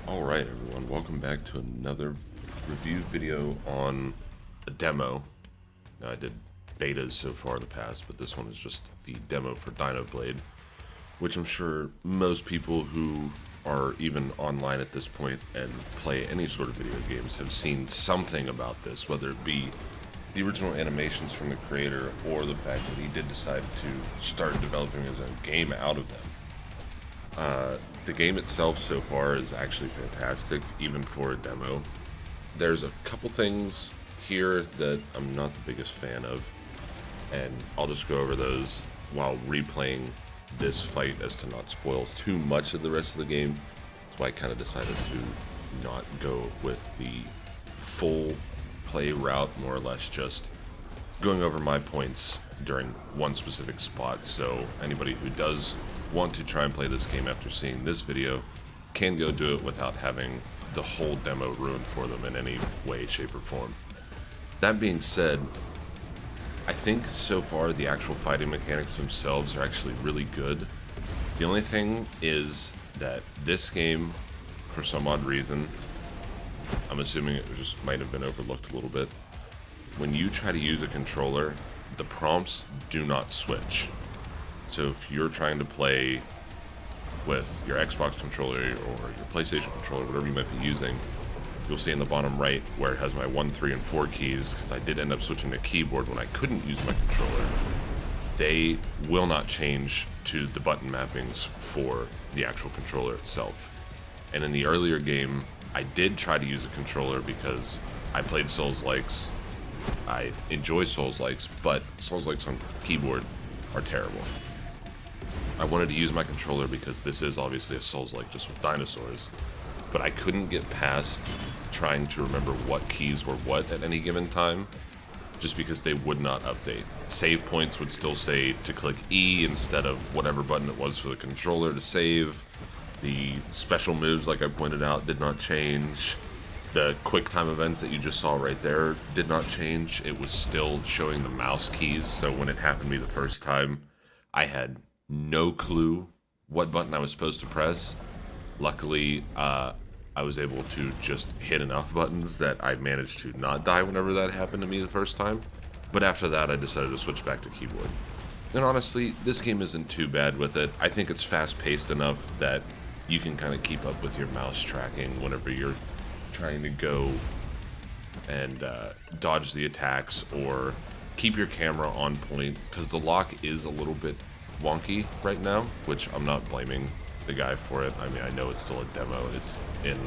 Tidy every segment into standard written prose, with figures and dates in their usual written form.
Alright everyone, welcome back to another review video on a demo. Now, I did betas so far in the past, but this one is just the demo for Dinoblade, which I'm sure most people who are even online at this point and play any sort of video games have seen something about this, whether it be the original animations from the creator or the fact that he did decide to start developing his own game out of them. The game itself so far is actually fantastic, even for a demo. There's a couple things here that I'm not the biggest fan of, and I'll just go over those while replaying this fight as to not spoil too much of the rest of the game. That's why I kind of decided to not go with the full play route, more or less just going over my points during one specific spot, so anybody who does want to try and play this game after seeing this video can go do it without having the whole demo ruined for them in any way, shape, or form. That being said, I think so far the actual fighting mechanics themselves are actually really good. The only thing is that this game, for some odd reason, I'm assuming it just might have been overlooked a little bit, when you try to use a controller, the prompts do not switch. So if you're trying to play with your Xbox controller or your PlayStation controller, whatever you might be using, you'll see in the bottom right where it has my 1, 3, and 4 keys, because I did end up switching to keyboard when I couldn't use my controller. They will not change to the button mappings for the actual controller itself. And in the earlier game, I did try to use a controller because I played Souls-likes. I enjoy Souls-likes, but Souls-likes on keyboard are terrible. I wanted to use my controller because this is obviously a Souls-like just with dinosaurs, but I couldn't get past trying to remember what keys were what at any given time, just because they would not update. Save points would still say to click E instead of whatever button it was for the controller to save. The special moves, like I pointed out, did not change. The quick time events that you just saw right there did not change. It was still showing the mouse keys, so when it happened to me the first time, I had no clue what button I was supposed to press. Luckily, I was able to just hit enough buttons that I managed to not die whenever that happened to me the first time. But after that, I decided to switch back to keyboard. And honestly, this game isn't too bad with it. I think it's fast-paced enough that you can kind of keep up with your mouse tracking whenever you're trying to go and dodge the attacks or keep your camera on point, because the lock is a little bit wonky right now, which I'm not blaming the guy for it. I mean, I know it's still a demo, it's in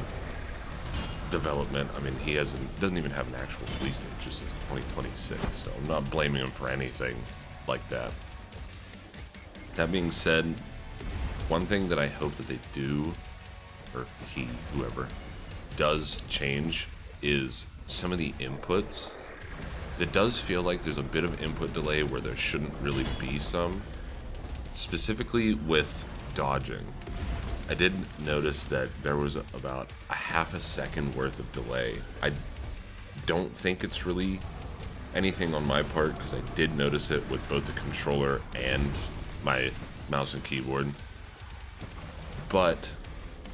development. I mean, he doesn't even have an actual release date, just 2026, so I'm not blaming him for anything like that. That being said, one thing that I hope that they do, or whoever does change, is some of the inputs. 'Cause it does feel like there's a bit of input delay where there shouldn't really be some. Specifically with dodging, I did notice that there was about a half a second worth of delay. I don't think it's really anything on my part, because I did notice it with both the controller and my mouse and keyboard, but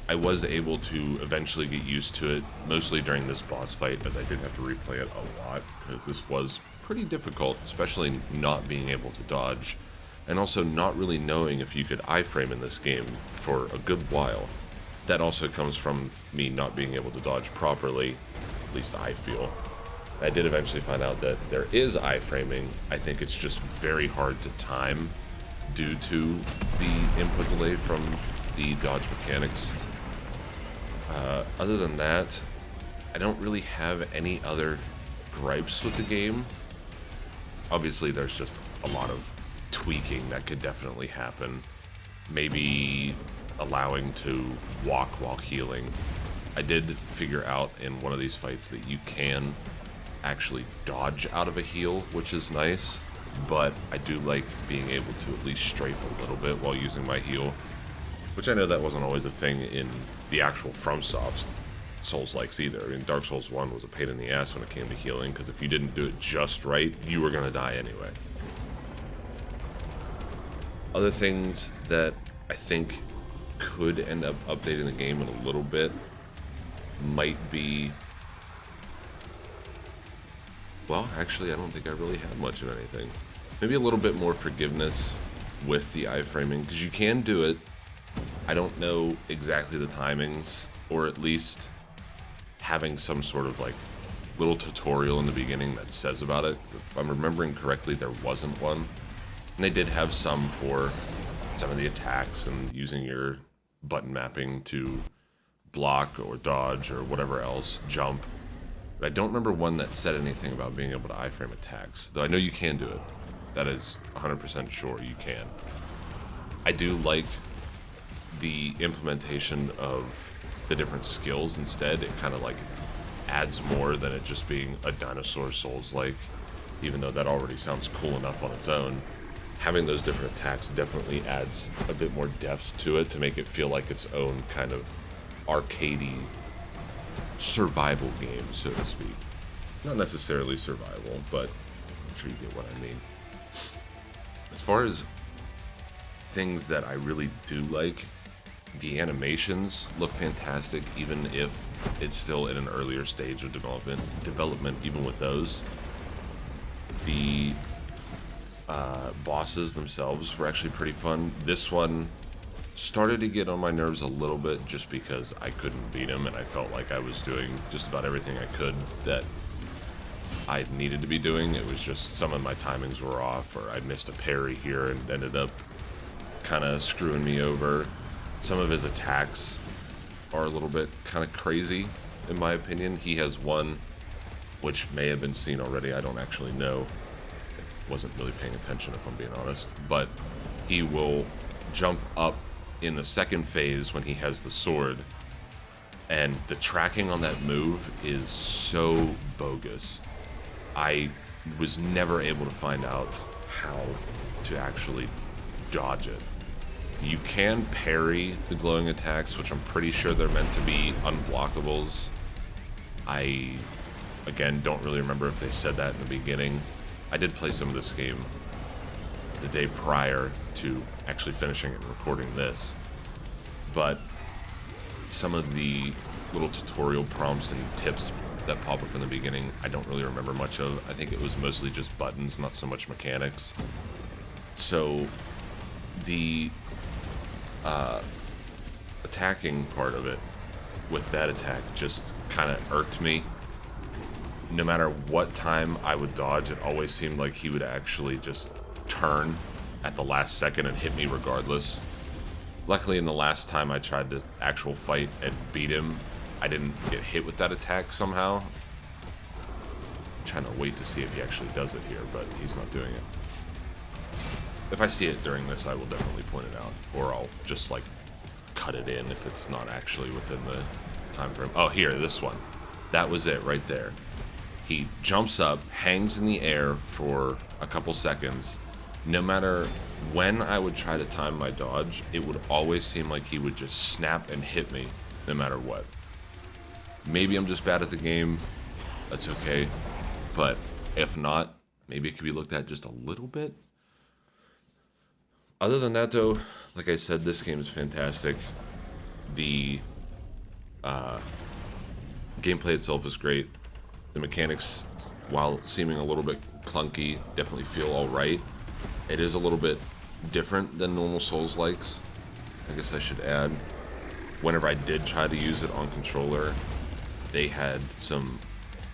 I was able to eventually get used to it, mostly during this boss fight, as I did have to replay it a lot, because this was pretty difficult, especially not being able to dodge, and also not really knowing if you could iframe in this game for a good while. That also comes from me not being able to dodge properly, at least I feel. I did eventually find out that there is iframing. I think it's just very hard to time due to the input delay from the dodge mechanics. Other than that, I don't really have any other gripes with the game. Obviously, there's just a lot of tweaking that could definitely happen. Maybe allowing to walk while healing. I did figure out in one of these fights that you can actually dodge out of a heal, which is nice, but I do like being able to at least strafe a little bit while using my heal, which I know that wasn't always a thing in the actual FromSoft Souls-likes either. I mean, Dark Souls 1 was a pain in the ass when it came to healing, because if you didn't do it just right, you were going to die anyway. Other things that I think could end up updating the game in a little bit might be... Well, actually, I don't think I really had much of anything. Maybe a little bit more forgiveness with the iframing, because you can do it. I don't know exactly the timings, or at least having some sort of like little tutorial in the beginning that says about it. If I'm remembering correctly, there wasn't one. And they did have some for some of the attacks and using your button mapping to block or dodge or whatever else, jump. But I don't remember one that said anything about being able to iframe attacks, though I know you can do it. That is 100% sure you can. I do like the implementation of the different skills instead. It kind of like adds more than it just being a Dinosaur Souls-like, even though that already sounds cool enough on its own. Having those different attacks definitely adds a bit more depth to it to make it feel like its own kind of arcadey survival game, so to speak. Not necessarily survival, but I'm sure you get what I mean. As far as things that I really do like, the animations look fantastic, even if it's still in an earlier stage of development even with those. The bosses themselves were actually pretty fun. This one started to get on my nerves a little bit just because I couldn't beat him, and I felt like I was doing just about everything I could that I needed to be doing. It was just some of my timings were off, or I missed a parry here and ended up kind of screwing me over. Some of his attacks are a little bit kind of crazy, in my opinion. He has one which may have been seen already, I don't actually know. I wasn't really paying attention, if I'm being honest. But he will jump up in the second phase when he has the sword, and the tracking on that move is so bogus. I was never able to find out how to actually dodge it. You can parry the glowing attacks, which I'm pretty sure they're meant to be unblockables. I, again, don't really remember if they said that in the beginning. I did play some of this game the day prior to actually finishing and recording this, but some of the little tutorial prompts and tips that pop up in the beginning, I don't really remember much of. I think it was mostly just buttons, not so much mechanics. So the attacking part of it with that attack just kind of irked me. No matter what time I would dodge, it always seemed like he would actually just turn at the last second and hit me regardless. Luckily, in the last time I tried to actual fight and beat him, I didn't get hit with that attack somehow. I'm trying to wait to see if he actually does it here, but he's not doing it. If I see it during this, I will definitely point it out, or I'll just like cut it in if it's not actually within the time frame. Oh, here, this one. That was it right there. He jumps up, hangs in the air for a couple seconds. No matter when I would try to time my dodge, it would always seem like he would just snap and hit me no matter what. Maybe I'm just bad at the game. That's okay. But if not, maybe it could be looked at just a little bit. Other than that, though, like I said, this game is fantastic. The gameplay itself is great. The mechanics, while seeming a little bit clunky, definitely feel alright. It is a little bit different than normal Souls-likes. I guess I should add. Whenever I did try to use it on controller, they had some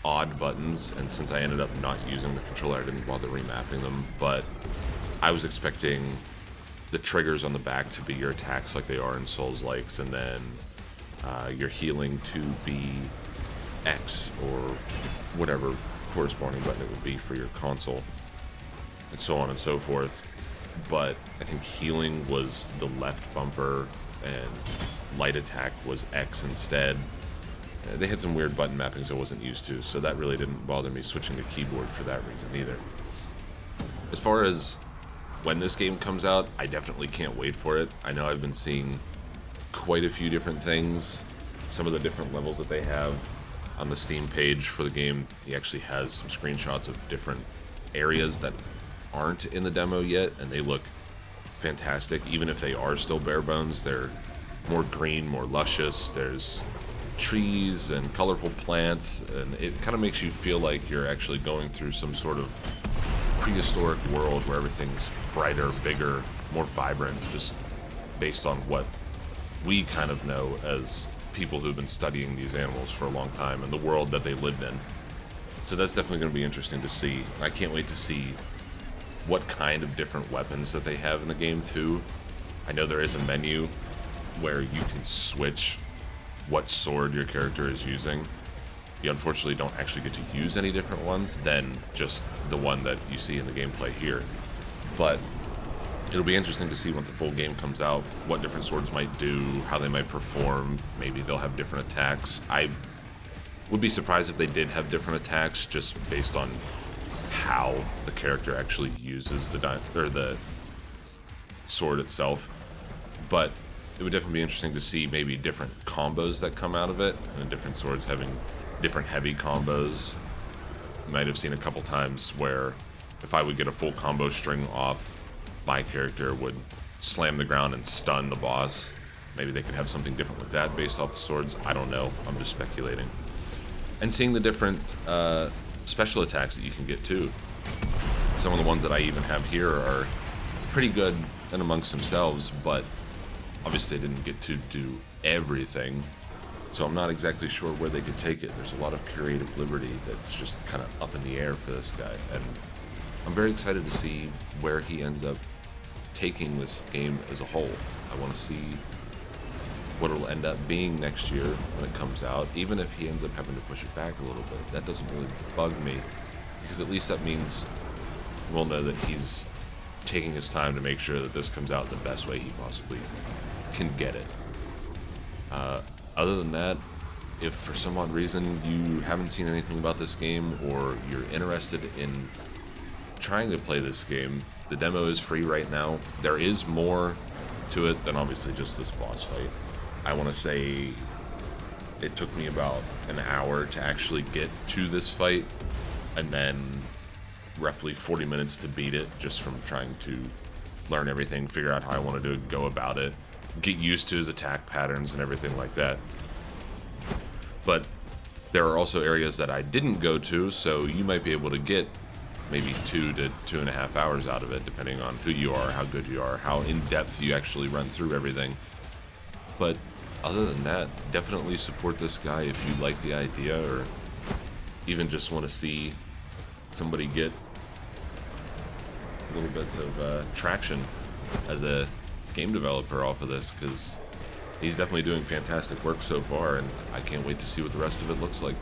odd buttons, and since I ended up not using the controller, I didn't bother remapping them. But I was expecting the triggers on the back to be your attacks like they are in Souls-likes, and then your healing to be X or whatever corresponding button it would be for your console, and so on and so forth. But I think healing was the left bumper and light attack was X instead. They had some weird button mappings I wasn't used to, so that really didn't bother me switching the keyboard for that reason either. As far as when this game comes out, I definitely can't wait for it. I know I've been seeing quite a few different things, some of the different levels that they have on the Steam page for the game. He actually has some screenshots of different areas that aren't in the demo yet, and they look fantastic. Even if they are still bare bones, they're more green, more luscious. There's trees and colorful plants, and it kind of makes you feel like you're actually going through some sort of prehistoric world where everything's brighter, bigger, more vibrant, just based on what we kind of know as people who've been studying these animals for a long time and the world that they lived in. So that's definitely going to be interesting to see. I can't wait to see what kind of different weapons that they have in the game too. I know there is a menu where you can switch what sword your character is using. You unfortunately don't actually get to use any different ones than just the one that you see in the gameplay here. But it'll be interesting to see once the full game comes out what different swords might do, how they might perform. Maybe they'll have different attacks. I would be surprised if they did have different attacks, just based on how the character actually uses the sword itself. But it would definitely be interesting to see maybe different combos that come out of it, and different swords having different heavy combos. You might have seen a couple times where if I would get a full combo string off, my character would slam the ground and stun the boss. Maybe they could have something different with that based off the swords. I don't know. I'm just speculating. And seeing the different special attacks that you can get too. Some of the ones that I even have here are pretty good and amongst themselves, but obviously they didn't get to do everything. So I'm not exactly sure where they could take it. There's a lot of creative liberty that's just kind of up in the air for this guy. And I'm very excited to see where he ends up taking this game as a whole. I want to see what it'll end up being next year when it comes out, even if he ends up having to push it back a little bit. That doesn't really bug me, because at least that means we'll know that he's taking his time to make sure that this comes out the best way he possibly can get it. Other than that, if for some odd reason you haven't seen anything about this game, or you're interested in trying to play this game, the demo is free right now. There is more to it than obviously just this boss fight. I want to say it took me about an hour to actually get to this fight, and then roughly 40 minutes to beat it, just from trying to learn everything, figure out how I wanted to go about it, get used to his attack patterns and everything like that. But there are also areas that I didn't go to, so you might be able to get maybe 2 to 2.5 hours out of it, depending on who you are, how good you are, how in-depth you actually run through everything. But other than that, definitely support this guy if you like the idea, or even just want to see somebody get a little bit of traction as a game developer off of this, because he's definitely doing fantastic work so far, and I can't wait to see what the rest of it looks like.